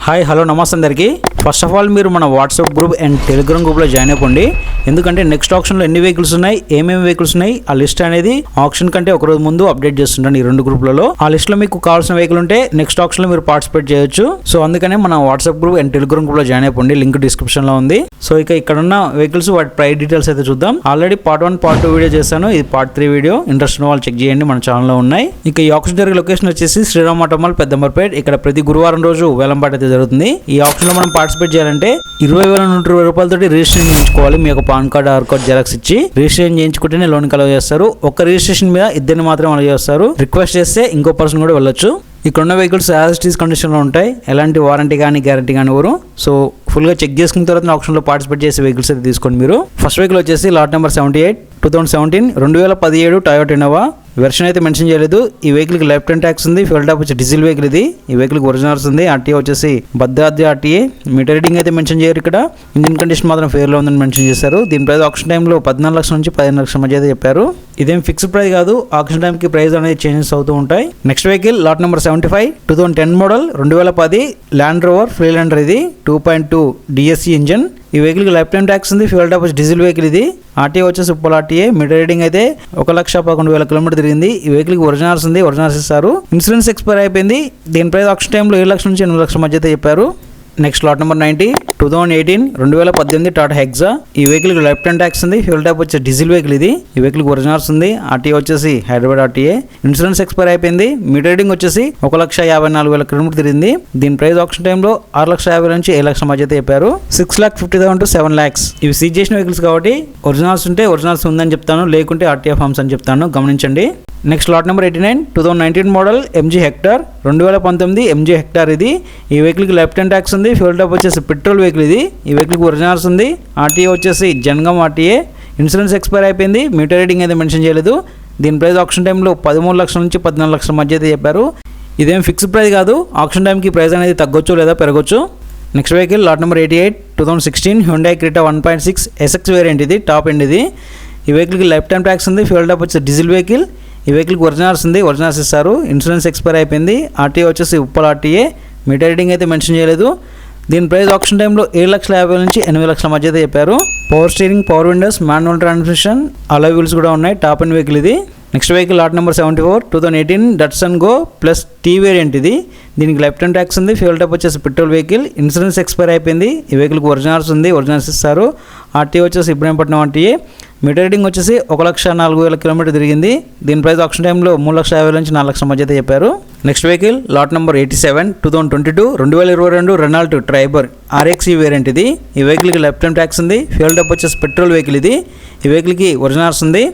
Hi hello నమస్తే అందరికీ. First of all మీరు మన వాట్సాప్ గ్రూప్ అండ్ టెలిగ్రామ్ గ్రూప్లో జాయిన్ అయిపోండి. ఎందుకంటే నెక్స్ట్ ఆప్షన్లో ఎన్ని వెహికల్స్ ఉన్నాయి, ఏమేమి వెహికల్స్ ఉన్నాయి, ఆ లిస్ట్ అనేది ఆప్షన్ కంటే ఒక రోజు ముందు అప్డేట్ చేస్తుంటాను ఈ రెండు గ్రూప్లలో. ఆ లిస్ట్లో మీకు కావాల్సిన వెహికల్ ఉంటే నెక్స్ట్ ఆప్షన్లో మీరు పార్టిసిపేట్ చేయొచ్చు. సో అందుకనే మన వాట్సాప్ గ్రూప్ అండ్ టెలిగ్రామ్ గ్రూప్లో జాయిన్ అయిపోండి. లింక్ డిస్క్రిప్షన్లో ఉంది. సో ఇక ఇక్కడ ఉన్న వెహికల్స్ వాటి ప్రైస్ డీటెయిల్స్ అయితే చూద్దాం. ఆల్రెడీ పార్ట్ 1 పార్ట్ 2 వీడియో చేశాను. ఇది పార్ట్ 3 వీడియో. ఇంట్రెస్ట్ ఉన్న వాళ్ళు చెక్ చేయండి, మన ఛానల్లో ఉన్నాయి. ఇక ఈ ఆప్షన్ జరిగే లొకేషన్ వచ్చేసి శ్రీరామ్ ఆటోమాల్ పెద్దంబర్పేట్. ఇక్కడ ప్రతి గురువారం రోజు వేలంపాట అయితే జరుగుతుంది. ఈ ఆప్షన్ లో మనం పార్టిసిపేట్ చేయాలంటే 20,120 రూపాయలతో రిజిస్ట్రేషన్ చేయించుకోవాలి. మీ యొక్క pan card, Aadhaar card xerox ఇచ్చి రిజిస్ట్రేషన్ చేయించుకుంటేనే లోన్ అలౌ చేస్తారు. ఒక్క రిజిస్ట్రేషన్ మీద ఇద్దరిని మాత్రం అలౌ చేస్తారు. రిక్వెస్ట్ చేస్తే ఇంకో పర్సన్ కూడా వెళ్ళొచ్చు. ఇక్కడ ఉన్న వెహికల్స్ యాజ్ ఇట్ ఈస్ కండిషన్లో ఉంటాయి. ఎలాంటి వారంటీ కానీ గ్యారంటీ కానీ ఎవరు. సో ఫుల్గా చెక్ చేసుకున్న తర్వాత ఆప్షన్లో పార్టిసిపేట్ చేసే వెహికల్స్ అయితే తీసుకోండి మీరు. ఫస్ట్ వెహికల్ వచ్చేసి lot number 78 2017 2017 Toyota Innova. Version అయితే మెన్షన్ చేయలేదు. ఈ వెహికల్కి లైఫ్ టైం ట్యాక్స్ ఉంది. ఫ్యూల్ టాప్ వచ్చి డీజిల్ వెహికల్ ఇది. ఈ వెహికల్కి ఒరిజినల్స్ ఉంది. ఆర్టీఏ వచ్చేసి భద్రాద్రి ఆర్టీఏ. మీటర్ రీడింగ్ అయితే మెన్షన్ చేయరు. ఇక్కడ ఇంజిన్ కండిషన్ మాత్రం ఫేర్లో ఉందని మెన్షన్ చేశారు. దీని ప్రైస్ ఆప్షన్ టైంలో 14 లక్షల నుంచి 15 లక్షల మధ్య అయితే చెప్పారు. ఇదేం ఫిక్స్డ్ ప్రైస్ కాదు. ఆప్షన్ టైంకి ప్రైస్ అనేది చేంజెస్ అవుతూ ఉంటాయి. Next vehicle lot number 75 2010 model 2010 Land Rover Freelander. ఇది 2.2 డిఎస్సి ఇంజన్. ఈ వెహికల్కి లైఫ్ టైం ట్యాక్స్ ఉంది. ఫ్యూల్ టాప్ వచ్చి డీజిల్ వెహికల్ ఇది. ఆర్టీఏ వచ్చేసి ఉప్పల్ ఆర్టీఏ. మీటర్ రీడింగ్ అయితే 1,11,000 కిలోమీటర్ తిరిగింది. ఈ వెహికల్కి ఒరిజినల్స్ ఉంది. ఒరిజినల్స్ ఇస్తారు. ఇన్సూరెన్స్ ఎక్స్పైర్ అయిపోయింది. దీని ప్రైస్ ఆప్షన్ టైంలో 7 లక్షల నుంచి 8 లక్షల మధ్య అయితే చెప్పారు. Next lot number 90 2018 2018 Tata hexa. ఈ వెహికల్కి లైఫ్ టైం ట్యాక్స్ ఉంది. ఫ్యూల్ టాప్ వచ్చి డీజిల్ వెహికల్ ఇది. ఈ వెహికల్కి ఒరిజినల్స్ ఉంది. ఆర్టీఏ వచ్చేసి హైదరాబాద్ ఆర్టీఏ. ఇన్సూరెన్స్ ఎక్స్పైర్ అయిపోయింది. మీటర్ రీడింగ్ వచ్చేసి 1,54,000 కిలోమీటర్ తిరిగింది. దీని ప్రైస్ ఆప్షన్ టైంలో 6,50,000 నుంచి 7 లక్షల మధ్య అయితే చెప్పారు. 6,50,000 to 7 lakhs. ఇవి సీజ్ చేసిన వెహికల్స్ కాబట్టి ఒరిజినల్స్ ఉంటే ఒరిజినల్స్ ఉందని చెప్తాను, లేకుంటే ఆర్టీఏ ఫార్మ్స్ అని చెప్తాను, గమనించండి. Next lot number 89 2019 model MG hectare 2019 MG hectare ఇది. ఈ వెహికల్కి లైఫ్ టైం ట్యాక్స్ ఉంది. ఫ్యూల్ టాప్ వచ్చేసి పెట్రోల్ వెహికల్ ఇది. ఈ వెహికల్కి ఒరిజినల్స్ ఉంది. ఆర్టీఏ వచ్చేసి జనగాం ఆర్టీఏ. ఇన్సూరెన్స్ ఎక్స్పైర్ అయిపోయింది. మీటర్ రీడింగ్ అయితే మెన్షన్ చేయలేదు. దీని ప్రైస్ ఆప్షన్ టైంలో 13 లక్షల నుంచి 14 లక్షల మధ్య అయితే చెప్పారు. ఇదేం ఫిక్స్డ్ ప్రైస్ కాదు. ఆప్షన్ టైంకి ప్రైస్ అనేది తగ్గొచ్చు లేదా పెరగొచ్చు. Next vehicle lot number 88 2016 Hyundai Creta 1.6 SX variant ఇది. టాప్ ఎండ్ ఇది. ఈ వెహికల్కి లైఫ్ టైం ట్యాక్స్ ఉంది. ఫ్యూల్ టాప్ వచ్చేసి డీజిల్ వెహికల్. ఈ వెహికల్కి ఒరిజినల్స్ ఉంది. ఒరిజినల్స్ ఇస్తారు. ఇన్సూరెన్స్ ఎక్స్పైర్ అయిపోయింది. ఆర్టీఏ వచ్చేసి ఉప్పల్ ఆర్టీఏ. మీటర్ రీడింగ్ అయితే మెన్షన్ చేయలేదు. దీని ప్రైస్ ఆప్షన్ టైంలో 7,50,000 నుంచి 8 లక్షల మధ్య అయితే చెప్పారు. Power steering, power windows, manual transmission, alloy wheels కూడా ఉన్నాయి. టాప్ అండ్ వెహికల్ ఇది. Next vehicle lot number 74 2018 Datsun Go plus T variant ఇది. దీనికి లైఫ్ టైం ట్యాక్స్ ఉంది. ఫ్యూల్ టాప్ వచ్చేసి పెట్రోల్ వెహికల్. ఇన్సూరెన్స్ ఎక్స్పైర్ అయిపోయింది. ఈ వెహికల్కి ఒరిజినల్స్ ఉంది. ఒరిజినల్స్ ఇస్తారు. ఆర్టీఏ వచ్చేసి ఇబ్రాహీంపట్నం ఆర్టీఏ. మీటర్ రీడింగ్ వచ్చేసి 1,04,000 కిలోమీటర్ తిరిగింది. దీని ప్రైస్ ఆప్షన్ టైంలో 3,50,000 నుంచి 4 లక్షల మధ్య అయితే చెప్పారు. Next vehicle lot number 87 2022 2022 Renault Triber ఆర్ఎక్సీ variant ఇది. ఈ వెహికల్కి లైఫ్ టైం ట్యాక్స్ ఉంది. ఫ్యూల్ టాప్ వచ్చేసి పెట్రోల్ వెహికల్ ఇది. ఈ వెహికల్కి ఒరిజినల్స్ ఉంది.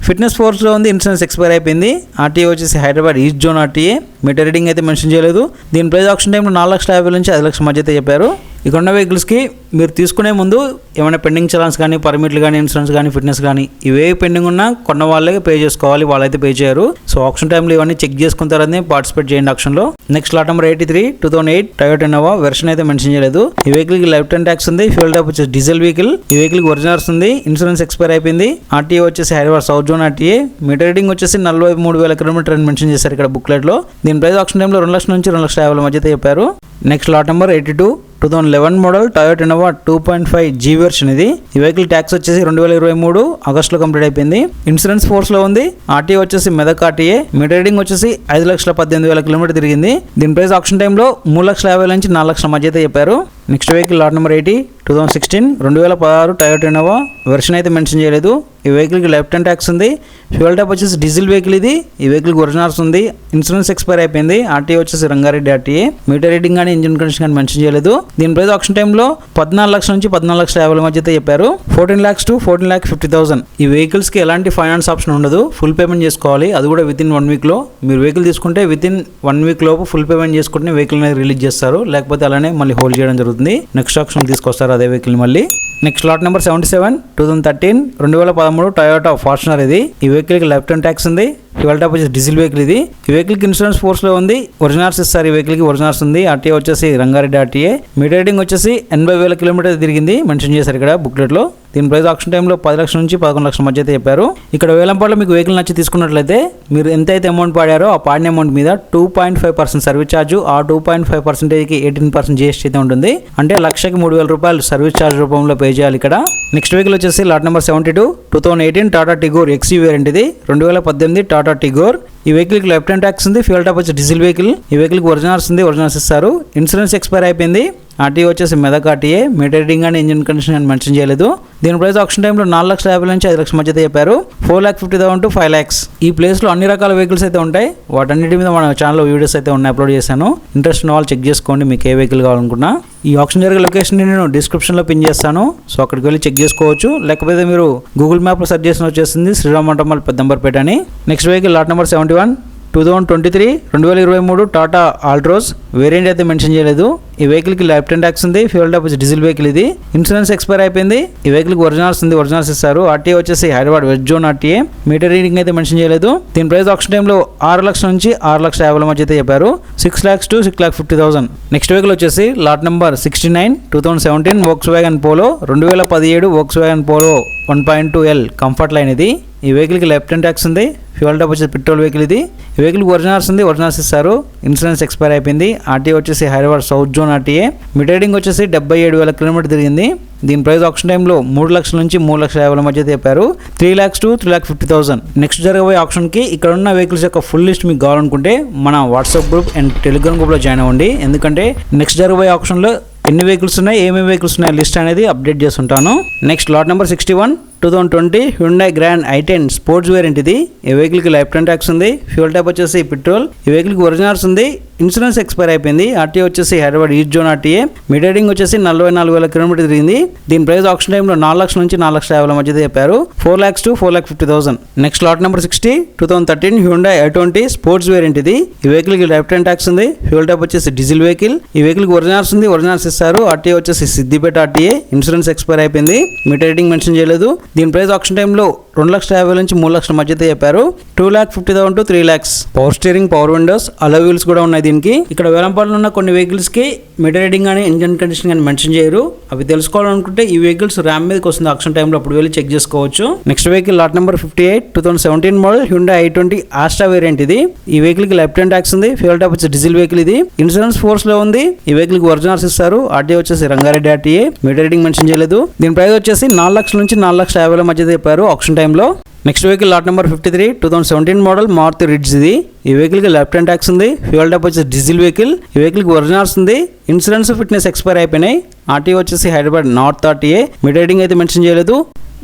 ఫిట్నెస్ ఫోర్స్లో ఉంది. ఇన్సూరెన్స్ ఎక్స్పైర్ అయిపోయింది. ఆర్టీఏ వచ్చేసి Hyderabad east zone RTA. Meter reading అయితే మెన్షన్ చేయలేదు. దీని ప్రైస్ ఆప్షన్ టైంలో 4,50,000 నుంచి 5 లక్షల మధ్య అయితే చెప్పారు. ఇక్కడ ఉన్న వెహికల్స్కి మీరు తీసుకునే ముందు ఏమైనా పెండింగ్ చలాన్స్ కానీ, పర్మిట్లు కానీ, ఇన్సూరెన్స్ కానీ, ఫిట్నెస్ కానీ ఇవే పెండింగ్ ఉన్నా కొన్న వాళ్ళే పే చేసుకోవాలి. వాళ్ళైతే పే చేయరు. సో ఆప్షన్ టైంలో ఇవన్నీ చెక్ చేసుకున్న తర్వాతనే పార్టిసిపేట్ చేయండి ఆప్షన్లో. Next lot number 83 2008 Toyota Innova. Version అయితే మెన్షన్ చేయలేదు. ఈ వెహికల్కి లైఫ్ టైం ట్యాక్స్ ఉంది. ఫ్యూల్ టాప్ వచ్చేసి డీజిల్ వెహికల్. ఈ వెహికల్కి ఒరిజినల్స్ ఉంది. ఇన్సూరెన్స్ ఎక్స్పైర్ అయిపోయింది. ఆర్టీఏ వచ్చేసి Hyderabad south zone RTA. Meter reading వచ్చేసి 43,000 కిలోమీటర్ అని మెన్షన్ చేశారు ఇక్కడ బుక్లెట్లో. దీని ప్రైస్ ఆప్షన్ టైంలో 2 లక్షల నుంచి 2,50,000 మధ్య అయితే చెప్పారు. Next lot number 82 2011 model Toyota Innova 2.5 G version ఇది. ఈ వెహికల్ ట్యాక్స్ వచ్చేసి 2023 ఆగస్టులో కంప్లీట్ అయిపోయింది. ఇన్సూరెన్స్ ఫోర్స్లో ఉంది. ఆర్టీఏ వచ్చేసి మెదక్ ఆర్టీఏ. మీటర్ రీడింగ్ వచ్చేసి 5,18,000 కిలోమీటర్ తిరిగింది. దీని ప్రైస్ ఆప్షన్ టైంలో 3,50,000 నుంచి 4 లక్షల మధ్య అయితే చెప్పారు. Next vehicle lot number 80 2016 2016 Toyota Innova. Version అయితే మెన్షన్ చేయలేదు. ఈ వెహికల్కి లైఫ్ టైం ట్యాక్స్ ఉంది. ఫ్యూల్ టాప్ వచ్చేసి డీజిల్ వెహికల్ ఇది. ఈ వెహికల్కి ఒరిజినల్స్ ఉంది. ఇన్సూరెన్స్ ఎక్స్పైర్ అయిపోయింది. ఆర్టీఏ వచ్చేసి రంగారెడ్డి ఆర్టీఏ. మీటర్ రీడింగ్ కానీ, ఇంజిన్ కండిషన్ కానీ మెన్షన్ చేయలేదు. దీని ప్రైస్ ఆప్షన్ టైంలో 14 లక్షల నుంచి 14,50,000 మధ్య అయితే చెప్పారు. 14 lakhs to 14,50,000. ఈ వెహికల్స్కి ఎలాంటి ఫైనాన్స్ ఆప్షన్ ఉండదు. ఫుల్ పేమెంట్ చేసుకోవాలి. అది కూడా వితిన్ 1 వీక్లో. మీరు వెహికల్ తీసుకుంటే వితిన్ 1 వీక్ లోపు ఫుల్ పేమెంట్ చేసుకుంటే వెహికల్ అనేది రిలీజ్ చేస్తారు. లేకపోతే అలానే మళ్ళీ హోల్డ్ చేయడం జరుగుతుంది. నెక్స్ట్ ఆప్షన్ తీసుకొస్తారు అదే వెహికల్ మళ్ళీ. Next lot number 77 2013 2013 Toyota Fortuner ఇది. ఈ వెహికల్కి లైఫ్ టైం ట్యాక్స్ ఉంది. ఫ్యూయల్ టైప్ వచ్చేసి డీజిల్ వెహికల్ ఇది. ఈ వెహికల్కి ఇన్సూరెన్స్ ఫోర్స్లో ఉంది, ఒరిజినల్స్ ఇస్తారు. ఈ వెహికల్కి ఒరిజినల్స్ ఉంది. ఆర్టీఏ వచ్చేసి రంగారెడ్డి ఆర్టీఏ. మీటర్ రీడింగ్ వచ్చేసి 80,000 కిలోమీటర్ తిరిగింది మెన్షన్ చేశారు ఇక్కడ బుక్లెట్లో. దీని ప్రైస్ ఆక్షన్ టైంలో 10 లక్షల నుంచి 11 లక్షల మధ్య అయితే చెప్పారు. ఇక్కడ వేలంపాటలో మీకు వెహికల్ నచ్చి తీసుకున్నట్లయితే మీరు ఎంతైతే అమౌంట్ పాడారో ఆ పాడిన అమౌంట్ మీద 2.5% సర్వీస్ ఛార్జ్, ఆ 2.5%కి 18% జీఎస్టీ అయితే ఉంటుంది. అంటే లక్షకి 3,000 రూపాయలు సర్వీస్ ఛార్జ్ రూపంలో పే చేయాలి ఇక్కడ. నెక్స్ట్ వెహికల్ వచ్చేసి lot number 72 2018 Tata Tigor ఎక్స్యూ variant ఇది. 2018 టాటా టిగోర్. ఈ వెహికల్కి లెఫ్ట్ హ్యాండ్ ట్యాక్స్ ఉంది. ఫ్యూయల్ టైప్ వచ్చి డీజిల్ వెహికల్. ఈ వెహికల్కి ఒరిజినల్స్ ఉంది, ఒరిజినల్స్ ఇస్తారు. ఇన్సూరెన్స్ ఎక్స్పైర్ అయిపోయింది. ఆర్టీఏ వచ్చేసి మెదక్ ఆర్టీఏ. మీటర్ రీడింగ్ అని ఇంజిన్ కండిషన్ అని మెన్షన్ చేయలేదు. దీని ప్రైస్ ఆక్షన్ టైంలో 4,50,000 నుంచి 5 లక్షల మధ్య చెప్పారు. 4,50,000 to 5 lakhs. ఈ ప్లేస్లో అన్ని రకాల వెహికల్స్ అయితే ఉంటాయి. వాటన్నిటి మీద మన ఛానల్లో వీడియోస్ అయితే ఉన్నాయి, అప్లోడ్ చేశాను. ఇంట్రెస్ట్ ఉన్న వాళ్ళు చెక్ చేసుకోండి మీకు ఏ వెహికల్ కావాలనుకున్నా. ఈ ఆప్షన్ జరిగే లొకేషన్ నేను డిస్క్రిప్షన్లో పిన్ చేస్తాను, సో అక్కడికి వెళ్ళి చెక్ చేసుకోవచ్చు. లేకపోతే మీరు గూగుల్ మ్యాప్లో సెర్చ్ చేసిన వచ్చేసింది శ్రీరామ్ మంటమల్ పెద్దంబర్పేట అని. Next vehicle lot number 71 2023 Tata Altroz variant అయితే మెన్షన్ చేయలేదు. ఈ వెహికల్కి లెఫ్ట్ హ్యాండ్ ట్యాక్స్ ఉంది. ఫ్యూయల్ టైప్ డీజిల్ వెహికల్ ఇది. ఇన్సూరెన్స్ ఎక్స్పైర్ అయిపోయింది. ఈ వెహికల్కి ఒరిజినల్స్ ఉంది, ఒరిజినల్స్ ఇస్తారు. ఆర్టీఏ వచ్చేసి Hyderabad west zone RTA. Meter reading అయితే మెన్షన్ చేయలేదు. దీని ప్రైస్ ఆక్షన్ టైంలో 6 లక్షల నుంచి 6,50,000 మధ్య అయితే చెప్పారు. 6 lakhs to 6,50,000. నెక్స్ట్ వెహికల్ వచ్చేసి lot number 69 2017 Volkswagen Polo 2017 Volkswagen Polo 1.2L comfort line ఇది. ఈ వెహికల్కి లెఫ్ట్ హ్యాండ్ ట్యాక్స్ ఉంది. ఫ్యూయల్ టైప్ వచ్చేసి పెట్రోల్ వెహికల్ ఇది. ఈ వెహికల్కి ఒరిజినల్స్ ఉంది, ఒరిజినల్స్ ఇస్తారు. ఇన్సూరెన్స్ ఎక్స్పైర్ అయిపోయింది. ఆర్టీఏ వచ్చేసి Hyderabad south zone RTA. Meter reading వచ్చేసి 77,000 కిలోమీటర్ తిరిగింది. దీని ప్రైస్ ఆక్షన్ టైంలో 3 లక్షల నుంచి 3,50,000 మధ్య చెప్పారు. 3 lakhs to 3,50,000. నెక్స్ట్ జరగబోయే ఆప్షన్కి ఇక్కడ ఉన్న వెహికల్స్ యొక్క ఫుల్ లిస్ట్ మీకు కావాలనుకుంటే మన వాట్సాప్ గ్రూప్ అండ్ టెలిగ్రామ్ గ్రూప్లో జాయిన్ అవ్వండి. ఎందుకంటే నెక్స్ట్ జరగబోయే ఆప్షన్లో ఎన్ని వెహికల్స్ ఉన్నాయి, ఏమేమి వెహికల్స్ ఉన్నాయి లిస్ట్ అనేది అప్డేట్ చేస్తుంటాను. Next lot number 61 2020 Hyundai grand i10 sports variant ఇది. ఈ వెహికల్కి లైఫ్ టైం ట్యాక్స్ ఉంది. ఫ్యూయల్ టైప్ వచ్చేసి పెట్రోల్. ఈ వెహికల్కి ఒరిజినల్స్ ఉంది. ఇన్సూరెన్స్ ఎక్స్పైర్ అయిపోయింది. ఆర్టీఏ వచ్చేసి Hyderabad east zone RTA. Meter reading వచ్చేసి 44,000 కిలోమీటర్ తిరిగింది. దీని ప్రైస్ ఆక్షన్ టైంలో 4 లక్షల నుంచి 4,50,000 మధ్య చెప్పారు. 4 lakhs to 4,50,000. Next lot number 60 2013 Hyundai i20 sports variant ఇది. ఈ వెహికల్కి లైఫ్ టైం ట్యాక్స్ ఉంది. ఫ్యూయల్ టైప్ వచ్చేసి డీజిల్ వెహికల్. ఈ వెహికల్కి ఒరిజినల్స్ ఉంది, ఒరిజినల్స్ ఇస్తారు. ఆర్టీఏ వచ్చేసి సిద్దిపేట ఆర్టీఏ. ఇన్సూరెన్స్ ఎక్స్పైర్ అయిపోయింది. మీటర్ రీడింగ్ మెన్షన్ చేయలేదు. దీని ప్రైస్ ఆక్షన్ టైంలో 2,50,000 నుంచి 3 లక్షల మధ్య చెప్పారు. 2,50,000 to 3 lakhs. Power steering, power Windows, allow wheels కూడా ఉన్నాయి దీనికి. ఇక్కడ వేలంపాటలో ఉన్న కొన్ని వెహికల్స్ కి మీటర్ రీడింగ్ అని ఇంజన్ కండిషన్ అని మెన్షన్ చేయరు. అవి తెలుసుకోవాలనుకుంటే ఈ వెహికల్స్ ర్యామ్ మీదకి వస్తుంది ఆక్షన్ టైంలో, అప్పుడు వెళ్ళి చెక్ చేసుకోవచ్చు. Next vehicle lot number 58 2017 model Hyundai i20 Asta variant ఇది. ఈ వెహికల్ కి లెఫ్ట్ హ్యాండ్ ట్యాక్స్ ఉంది. ఫ్యూయల్ టైప్ వచ్చి డీజిల్ వెహికల్ ఇది. ఇన్సూరెన్స్ ఫోర్స్ లో ఉంది. ఈ వెహికల్ కి ఒరిజినల్స్ ఇస్తారు. ఆర్టీఏ వచ్చేసి Rangareddy RTA. Meter reading mention చేయలేదు. దీని ప్రైస్ వచ్చేసి 4 లక్షల నుంచి 4,50,000 మధ్య చెప్పారు ఆక్షన్ టైంలో. Next vehicle lot number 53 2017 model Maruti Ridge ఇది. ఈ వెహికల్కి లెఫ్ట్ హ్యాండ్ ట్యాక్స్ ఉంది. ఫ్యూయల్ టైప్ వచ్చేసి డీజిల్ వెహికల్. ఈ వెహికల్కి ఒరిజినల్స్ ఉంది. ఇన్సూరెన్స్ ఫిట్నెస్ ఎక్స్పైర్ అయిపోయినాయి. ఆర్టీఏ వచ్చేసి Hyderabad north RTA. Meter reading అయితే మెన్షన్ చేయలేదు.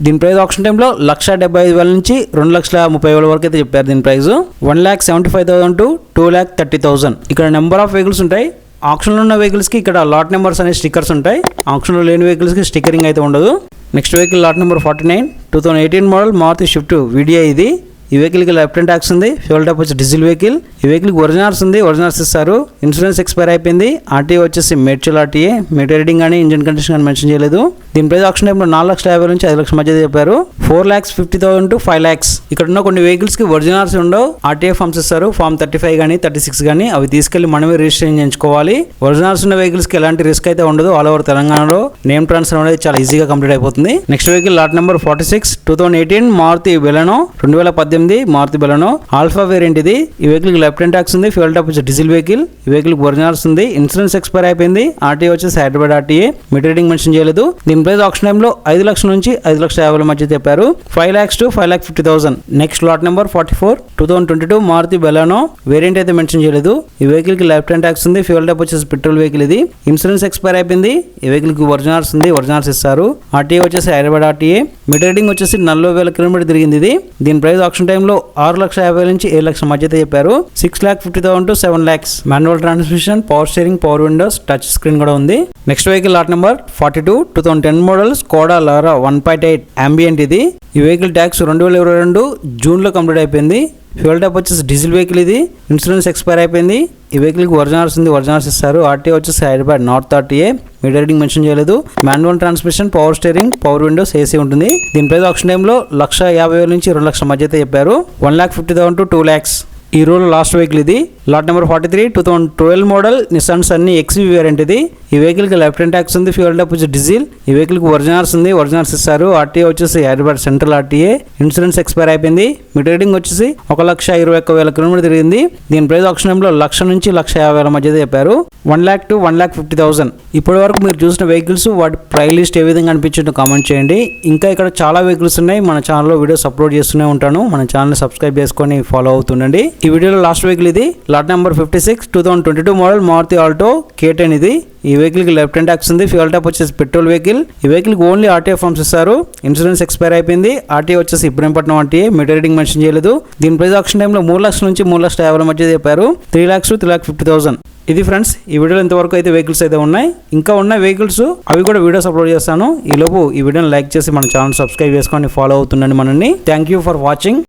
దీని ప్రైస్ ఆక్షన్ టైంలో 1,75,000 నుంచి 2,30,000 వరకు అయితే చెప్పారు. దీని ప్రైస్ 1,75,000 to 2,30,000. ఇక్కడ నెంబర్ ఆఫ్ వెహికల్స్ ఉంటాయి. ఆప్షన్లో ఉన్న వెహికల్స్కి ఇక్కడ లాట్ నెంబర్స్ అనే స్టిక్కర్స్ ఉంటాయి. ఆప్షన్లో లేని వెహికల్స్కి స్టిక్కరింగ్ అయితే ఉండదు. Next vehicle lot number 49 2018 model Maruti Swift video ఇది. ఈ వెహికల్కి లెఫ్ట్ హ్యాండ్ ట్యాక్స్ ఉంది. ఫ్యూయల్ టైప్ వచ్చి డీజిల్ వెహికల్. ఈ వెహికల్కి ఒరిజినల్స్ ఉంది, ఒరిజినల్స్ ఇస్తారు. ఇన్సూరెన్స్ ఎక్స్పైర్ అయిపోయింది. ఆర్టీఏ వచ్చేసి మేడ్చల్ ఆర్టీఏ. మీటర్ రీడింగ్ అని ఇంజన్ కండిషన్ అని మెన్షన్ చేయలేదు. దీని ప్రైస్ ఆక్షన్ టైంలో 4,50,000 నుంచి 5 లక్షల మధ్య చెప్పారు. 4,50,000 to 5 lakhs. ఇక్కడ ఉన్న కొన్ని వెహికల్స్కి ఒరిజినల్స్ ఉండవు. ఆర్టీఏ ఫార్మ్స్ ఇస్తారు. ఫార్మ్ 35 కానీ 36 కానీ అవి తీసుకెళ్లి మనమే రిజిస్ట్రేషన్ చేయించుకోవాలి. ఒరిజినల్స్ ఉన్న వెహికల్స్కి ఎలాంటి రిస్క్ అయితే ఉండదు. ఆల్ ఓవర్ తెలంగాణలో నేమ్ ట్రాన్స్ఫర్ అనేది చాలా ఈజీగా కంప్లీట్ అయిపోతుంది. Next vehicle lot number 46 2018 Maruti Baleno 2018 Maruti Baleno Alpha variant ఇది. ఈ వెహికల్కి లెఫ్ట్ హ్యాండ్ ట్యాక్స్ ఉంది. ఫ్యూయల్ టైప్ వచ్చి డీజిల్ వెహికల్. ఈ వెహికల్కి ఒరిజినల్స్ ఉంది. ఇన్సూరెన్స్ ఎక్స్పైర్ అయిపోయింది. ఆర్టీఏ వచ్చేసి Hyderabad RTA. Meter reading mention చేయలేదు. దీని ప్రైస్ ఆక్షన్ టైంలో 5 లక్షల నుంచి 5,50,000 మధ్య చెప్పారు. 5 lakhs to 5,50,000. Next lot number 44 2022 Maruti Baleno variant అయితే మెన్షన్ చేయలేదు. ఈ వెహికల్కి లెఫ్ట్ హ్యాండ్ ట్యాక్స్ ఉంది. ఫ్యూయల్ టైప్ వచ్చేసి పెట్రోల్ వెహికల్ ఇది. ఇన్సూరెన్స్ ఎక్స్పైర్ అయిపోయింది. ఈ వెహికల్కి ఒరిజినల్స్ ఉంది, ఒరిజినల్స్ ఇస్తారు. ఆర్టీఏ వచ్చేసి హైదరాబాద్ ఆర్టీఏ. మీటర్ రీడింగ్ వచ్చేసి 40,000 కిలోమీటర్ తిరిగింది ఇది. దీని ప్రైస్ ఆక్షన్ టైంలో 6,50,000 నుంచి 7 లక్షల మధ్య చెప్పారు. 6,50,000 to 7 lakhs. Manual transmission, power steering, power windows, touch screen కూడా ఉంది. Next vehicle lot number 42 2010 model skoda laura 1.8 ambient ఇది. ఈ వెహికల్ ట్యాక్స్ 2022 జూన్లో కంప్లీట్ అయిపోయింది. ఫ్యూయల్ టైప్ వచ్చేసి డీజిల్ వెహికల్ ఇది. ఇన్సూరెన్స్ ఎక్స్పైర్ అయిపోయింది. ఈ వెహికల్కి ఒరిజినల్స్ ఉంది, ఒరిజినల్స్ ఇస్తారు. ఆర్టీఏ వచ్చేసి Hyderabad north RTA. Meter reading mention చేయలేదు. Manual transmission, power steering, power windows, AC ఉంటుంది. దీని ప్రైస్ ఆప్షన్ టైంలో 1,50,000 నుంచి 2 లక్షల మధ్య అయితే చెప్పారు. 1,50,000 to 2 lakhs ఈ రోజు లాస్ట్ వెహికల్ ఇది. Lot number 43 2012 model Nissan Sunny XV variant ఇది. ఈ వెహికల్ కి లెఫ్ట్ హ్యాండ్ ట్యాక్స్ ఉంది. ఫ్యూయల్ ట్యాప్ వచ్చి డీజిల్. ఈ వెహికల్ కి ఒరిజినల్స్ ఉంది, ఒరిజినల్స్ ఇస్తారు. ఆర్టీఏ వచ్చేసి Hyderabad central RTA. Insurance expire అయిపోయింది. మీటర్ రీడింగ్ వచ్చేసి 1,21,000 కిలోమీటర్ తిరిగింది. దీని ప్రైస్ ఆప్షన్ టైంలో 1,00,000 నుంచి 1,50,000 మధ్య చెప్పారు. 1 lakh to 1,50,000. ఇప్పటి వరకు మీరు చూసిన వెహికల్స్ వాటి ప్రైస్ లిస్ట్ ఏ విధంగా అనిపించిందో కామెంట్ చేయండి. ఇంకా ఇక్కడ చాలా వెహికల్స్ ఉన్నాయి. మన ఛానల్లో వీడియోస్ అప్లోడ్ చేస్తూనే ఉంటాను. మన ఛానల్ సబ్స్క్రైబ్ చేసుకొని ఫాలో అవుతుండండి. ఈ వీడియోలో లాస్ట్ వెహికల్ ఇది. Lot number 56 2022 model Maruti Alto K10 ఇది. ఈ వెహికల్ కి లెఫ్ట్ హ్యాండ్ ట్యాక్స్ ఉంది. ఫ్యూయల్ ట్యాప్ వచ్చేసి పెట్రోల్ వెహికల్. ఈ వెహికల్ కి ఓన్లీ ఆర్టీఏ ఫార్మ్స్ ఇస్తారు. ఇన్సూరెన్స్ ఎక్స్పైర్ అయిపోయింది. ఆర్టీఏ వచ్చేసి Ibrahimpatnam RTA. Meter reading mention చేయలేదు. దీని ప్రైస్ ఆప్షన్ టైంలో 3 లక్షల నుంచి 3,50,000 మధ్య చెప్పారు. 3 lakhs to 3,50,000. ఇది ఫ్రెండ్స్ ఈ వీడియోలో ఇంతవరకు అయితే వెహికల్స్ అయితే ఉన్నాయి. ఇంకా ఉన్న వెహికల్స్ అవి కూడా వీడియోస్ అప్లోడ్ చేస్తాను. ఈలోపు ఈ వీడియోని లైక్ చేసి మన ఛానల్ సబ్స్క్రైబ్ చేసుకొని ఫాలో అవుతుండండి మనల్ని. Thank you for watching.